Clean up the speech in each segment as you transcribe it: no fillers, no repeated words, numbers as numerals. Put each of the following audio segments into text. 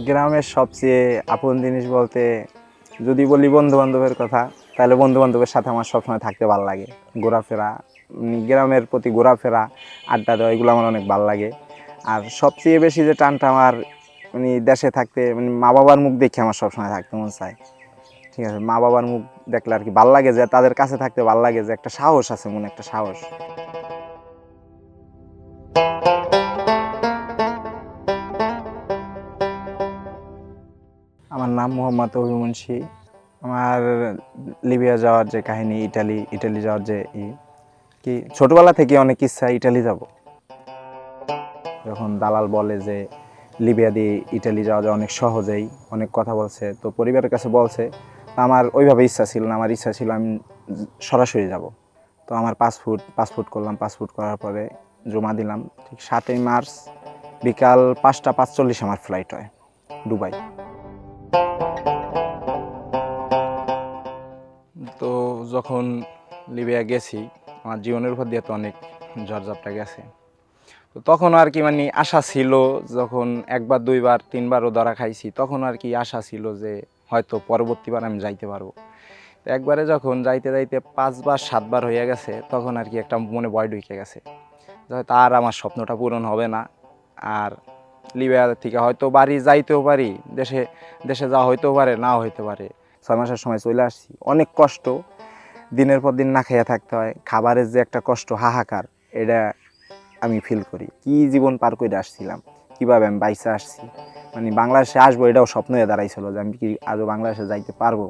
গ্রামের সবচেয়ে আপন জিনিস বলতে যদি বলি বন্ধু বান্ধবের কথা, তাহলে বন্ধু বান্ধবের সাথে আমার সবসময় থাকতে ভালো লাগে। ঘোরাফেরা, গ্রামের প্রতি ঘোরাফেরা, আড্ডা দেওয়া, এগুলো আমার অনেক ভালো লাগে। আর সবচেয়ে বেশি যে টানটা আমার দেশে থাকতে মা বাবার মুখ দেখে আমার সবসময় থাকতে মন চায়। ঠিক আছে, মা বাবার মুখ দেখলে আর কি ভালো লাগে, যে তাদের কাছে থাকতে ভালো লাগে, যে একটা সাহস আছে মনে, একটা সাহস। আমার নাম মোহাম্মদ অভিমুন্সি। আমার লিবিয়া যাওয়ার যে কাহিনী, ইটালি যাওয়ার যে কি ছোটবেলা থেকে অনেক ইচ্ছা ইটালি যাব। যখন দালাল বলে যে লিবিয়া দিয়ে ইটালি যাওয়া যায় অনেক সহজেই, অনেক কথা বলছে, তো পরিবারের কাছে বলছে, আমার ওইভাবে ইচ্ছা ছিল না। আমার ইচ্ছা ছিল আমি সরাসরি যাব। তো আমার পাসপোর্ট করলাম। পাসপোর্ট করার পরে জমা দিলাম। ঠিক 7ই মার্চ বিকাল 5টা 45 আমার ফ্লাইট হয় দুবাই। তো যখন লিবিয়া গেছি, আমার জীবনের উপর দিয়ে তো অনেক ঝড়ঝাপটা গেছে। তো তখন আর কি আশা ছিল, যখন একবার দুইবার তিনবারও ধরা খাইছি, তখন আর কি আশা ছিল যে হয়তো পরবর্তীবার আমি যাইতে পারবো। তো একবারে যখন যাইতে যাইতে 5বার 7বার হয়ে গেছে, তখন আর কি একটা মনে ভয় ঢুকে গেছে যে হয়তো আর আমার স্বপ্নটা পূরণ হবে না। আর লিবিয়া থেকে হয়তো বাড়ি যাইতেও পারি, দেশে যাওয়া হইতেও পারে, নাও হইতে পারে। 6 মাসের সময় চলে আসছি, অনেক কষ্ট, দিনের পর দিন না খেয়ে থাকতে হয়। খাবারের যে একটা কষ্ট, হাহাকার, এটা আমি ফিল করি। কি জীবন পার করে আসছিলাম, কিভাবে আমি বাইসে আসছি, বাংলাদেশে আসবো এটাও স্বপ্ন হয়ে দাঁড়াইছিল যে আমি কি আজও বাংলাদেশে যাইতে পারবো।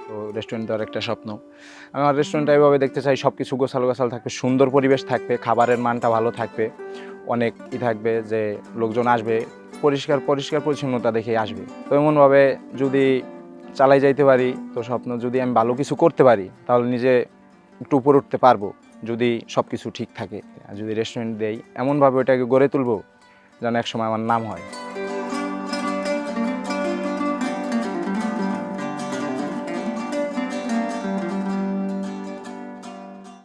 তো রেস্টুরেন্ট দেওয়ার একটা স্বপ্ন। আমি আমার রেস্টুরেন্টটা এভাবে দেখতে চাই, সব কিছু গোছালো থাকবে, সুন্দর পরিবেশ থাকবে, খাবারের মানটা ভালো থাকবে, অনেক থাকবে যে লোকজন আসবে পরিষ্কার পরিচ্ছন্নতা দেখে আসবে। তো এমনভাবে যদি চালাই যাইতে পারি, তো স্বপ্ন যদি আমি ভালো কিছু করতে পারি, তাহলে নিজে একটু উপরে উঠতে পারবো, যদি সব কিছু ঠিক থাকে। আর যদি রেস্টুরেন্ট দেই, এমনভাবে ওটাকে গড়ে তুলবো যেন একসময় আমার নাম হয়।